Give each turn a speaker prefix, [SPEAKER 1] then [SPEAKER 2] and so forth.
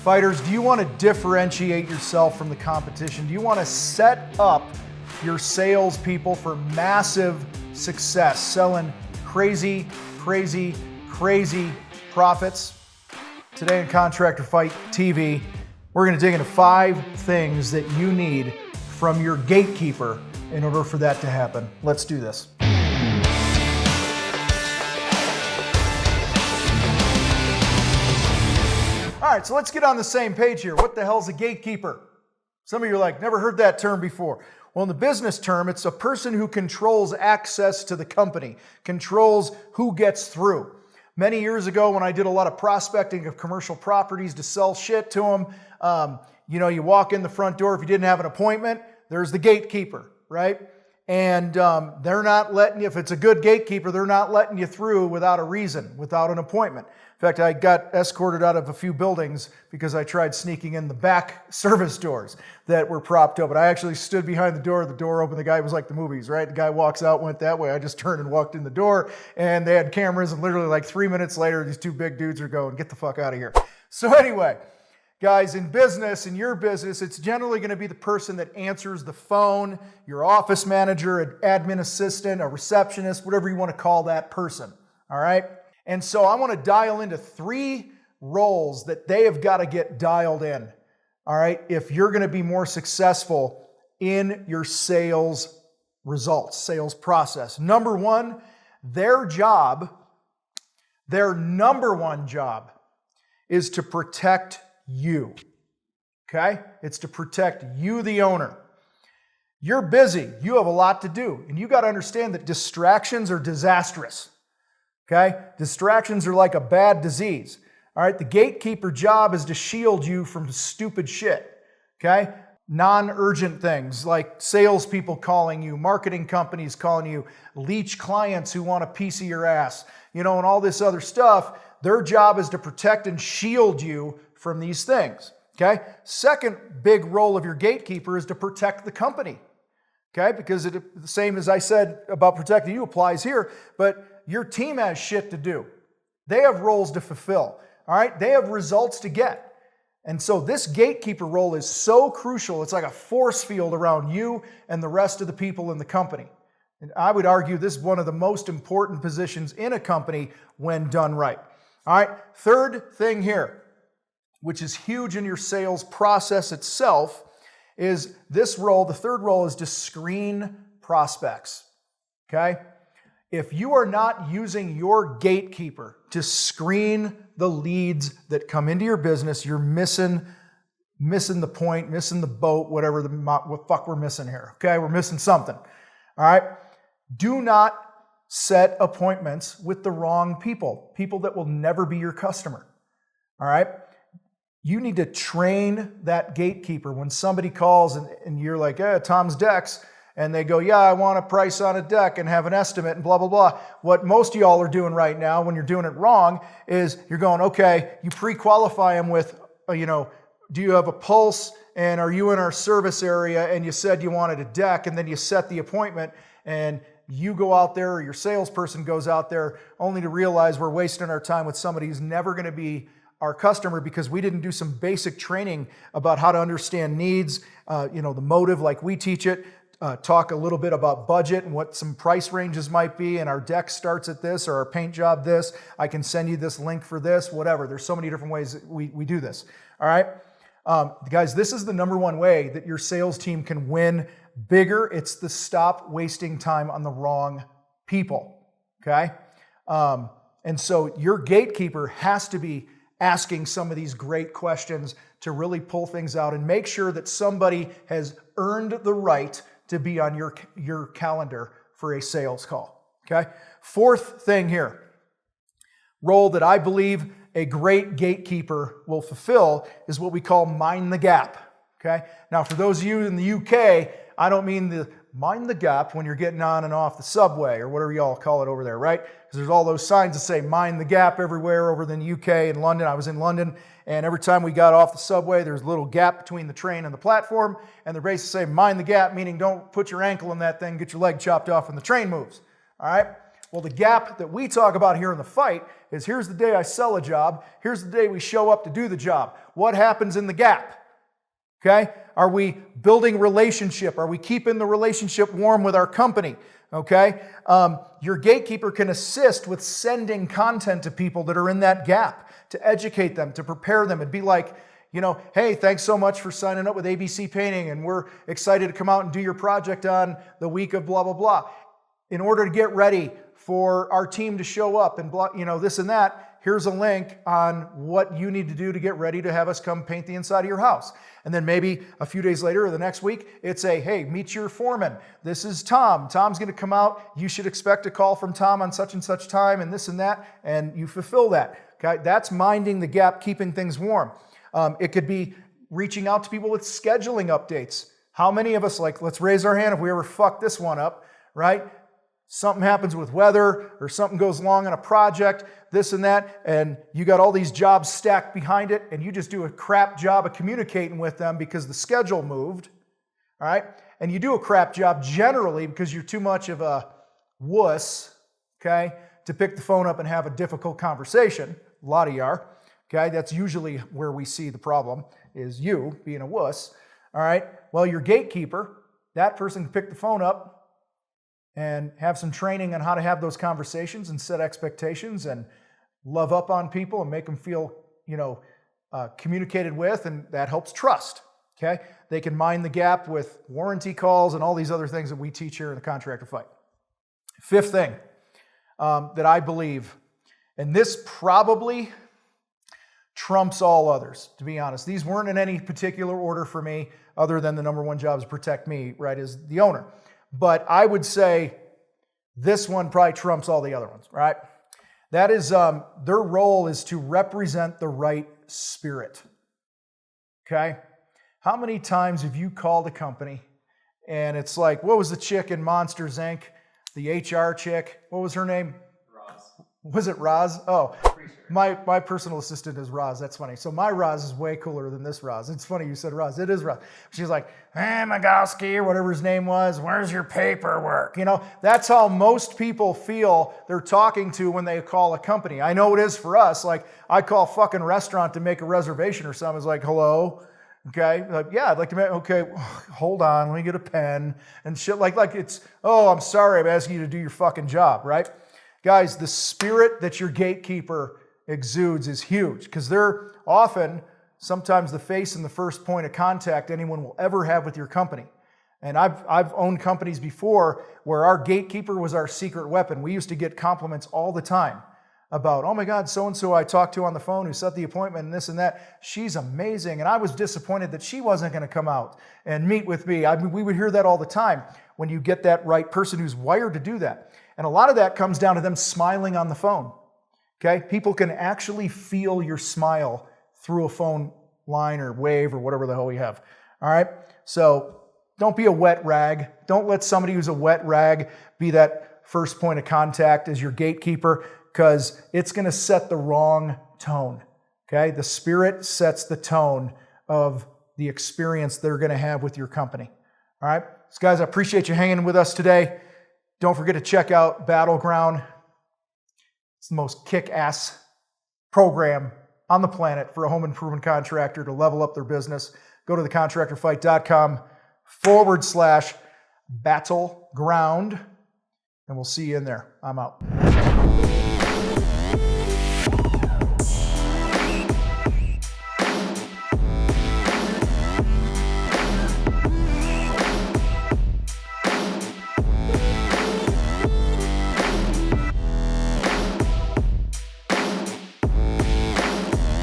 [SPEAKER 1] Fighters, do you want to differentiate yourself from the competition? Do you want to set up your salespeople for massive success, selling crazy, crazy, crazy profits? Today in Contractor Fight TV, we're going to dig into 5 things that you need from your gatekeeper in order for that to happen. Let's do this. All right, so let's get on the same page here. What the hell's a gatekeeper? Some of you are like, never heard that term before. Well, in the business term, it's a person who controls access to the company, controls who gets through. Many years ago, when I did a lot of prospecting of commercial properties to sell shit to them, you walk in the front door. If you didn't have an appointment, there's the gatekeeper, right? And they're not letting you, if it's a good gatekeeper, they're not letting you through without a reason, without an appointment. In fact, I got escorted out of a few buildings because I tried sneaking in the back service doors that were propped open. I actually stood behind the door opened, the guy was like the movies, right? The guy walks out, went that way. I just turned and walked in the door, and they had cameras, and literally like 3 minutes later, these 2 big dudes are going, get the fuck out of here. So anyway, guys, in business, in your business, it's generally going to be the person that answers the phone, your office manager, an admin assistant, a receptionist, whatever you want to call that person, all right? And so I want to dial into 3 roles that they have got to get dialed in, all right, if you're going to be more successful in your sales results, sales process. Number 1, their number 1 job is to protect you, okay? It's to protect you, the owner. You're busy. You have a lot to do, and you got to understand that distractions are disastrous. Okay? Distractions are like a bad disease. All right? The gatekeeper job is to shield you from stupid shit. Okay? Non-urgent things like salespeople calling you, marketing companies calling you, leech clients who want a piece of your ass, and all this other stuff. Their job is to protect and shield you from these things. Okay? Second big role of your gatekeeper is to protect the company. Okay? Because the same as I said about protecting you applies here, but your team has shit to do. They have roles to fulfill. All right? They have results to get. And so this gatekeeper role is so crucial. It's like a force field around you and the rest of the people in the company. And I would argue this is one of the most important positions in a company when done right. All right? Third thing here, which is huge in your sales process itself, is this role. The third role is to screen prospects. Okay? If you are not using your gatekeeper to screen the leads that come into your business, you're missing the point, missing the boat, whatever what fuck we're missing here. Okay, we're missing something. All right? Do not set appointments with the wrong people that will never be your customer. All right? You need to train that gatekeeper. When somebody calls and you're like, Tom's Decks, and they go, yeah, I want a price on a deck and have an estimate and blah, blah, blah. What most of y'all are doing right now when you're doing it wrong is you're going, okay, you pre-qualify them with, do you have a pulse and are you in our service area and you said you wanted a deck, and then you set the appointment and you go out there, or your salesperson goes out there only to realize we're wasting our time with somebody who's never going to be our customer because we didn't do some basic training about how to understand needs, the motive like we teach it. Talk a little bit about budget and what some price ranges might be, and our deck starts at this, or our paint job this. I can send you this link for this, whatever. There's so many different ways that we do this. All right? Guys, this is the number 1 way that your sales team can win bigger. It's to stop wasting time on the wrong people. Okay? And so your gatekeeper has to be asking some of these great questions to really pull things out and make sure that somebody has earned the right to be on your calendar for a sales call. Okay? Fourth thing here, role that I believe a great gatekeeper will fulfill is what we call mind the gap. Okay? Now, for those of you in the UK, I don't mean the mind the gap when you're getting on and off the subway or whatever y'all call it over there, right? Because there's all those signs that say mind the gap everywhere over in the UK and London. I was in London, and every time we got off the subway, there's a little gap between the train and the platform, and they're basically saying mind the gap, meaning don't put your ankle in that thing, get your leg chopped off when the train moves. All right? Well, the gap that we talk about here in the fight is here's the day I sell a job. Here's the day we show up to do the job. What happens in the gap? Okay? Are we building relationship? Are we keeping the relationship warm with our company? Okay? Your gatekeeper can assist with sending content to people that are in that gap, to educate them, to prepare them, and be like, hey, thanks so much for signing up with ABC Painting, and we're excited to come out and do your project on the week of blah, blah, blah. In order to get ready for our team to show up and blah, this and that, here's a link on what you need to do to get ready to have us come paint the inside of your house. And then maybe a few days later or the next week, it's hey, meet your foreman. This is Tom. Tom's going to come out. You should expect a call from Tom on such and such time and this and that, and you fulfill that. Okay? That's minding the gap, keeping things warm. It could be reaching out to people with scheduling updates. How many of us, let's raise our hand if we ever fuck this one up, right? Something happens with weather or something goes wrong on a project, this and that, and you got all these jobs stacked behind it, and you just do a crap job of communicating with them because the schedule moved, all right? And you do a crap job generally because you're too much of a wuss, okay, to pick the phone up and have a difficult conversation. A lot of you are, okay? That's usually where we see the problem, is you being a wuss, all right? Well, your gatekeeper, that person can pick the phone up and have some training on how to have those conversations and set expectations and love up on people and make them feel, communicated with, and that helps trust, okay? They can mind the gap with warranty calls and all these other things that we teach here in the Contractor Fight. Fifth thing that I believe, and this probably trumps all others, to be honest. These weren't in any particular order for me, other than the number one job is protect me, right, as the owner. But I would say this one probably trumps all the other ones, right? That is, their role is to represent the right spirit, okay? How many times have you called a company and it's like, what was the chick in Monsters, Inc., the HR chick? What was her name?
[SPEAKER 2] Roz.
[SPEAKER 1] Was it Roz? Oh, my personal assistant is Roz. That's funny. So my Roz is way cooler than this Roz. It's funny you said Roz. It is Roz. She's like, Magowski, or whatever his name was, where's your paperwork? That's how most people feel they're talking to when they call a company. I know it is for us. Like, I call a fucking restaurant to make a reservation or something. It's like, hello? Okay, like, yeah, I'd like to make, okay, hold on, let me get a pen and shit. Like it's, oh, I'm sorry, I'm asking you to do your fucking job, right? Guys, the spirit that your gatekeeper exudes is huge, because they're often sometimes the face and the first point of contact anyone will ever have with your company. And I've owned companies before where our gatekeeper was our secret weapon. We used to get compliments all the time about, oh my God, so-and-so I talked to on the phone who set the appointment and this and that. She's amazing. And I was disappointed that she wasn't going to come out and meet with me. I mean, we would hear that all the time when you get that right person who's wired to do that. And a lot of that comes down to them smiling on the phone. Okay? People can actually feel your smile through a phone line or wave or whatever the hell we have. All right? So don't be a wet rag. Don't let somebody who's a wet rag be that first point of contact as your gatekeeper, because it's going to set the wrong tone. Okay? The spirit sets the tone of the experience they're going to have with your company. All right? So guys, I appreciate you hanging with us today. Don't forget to check out Battleground. It's the most kick-ass program on the planet for a home improvement contractor to level up their business. Go to thecontractorfight.com/battleground, and we'll see you in there. I'm out.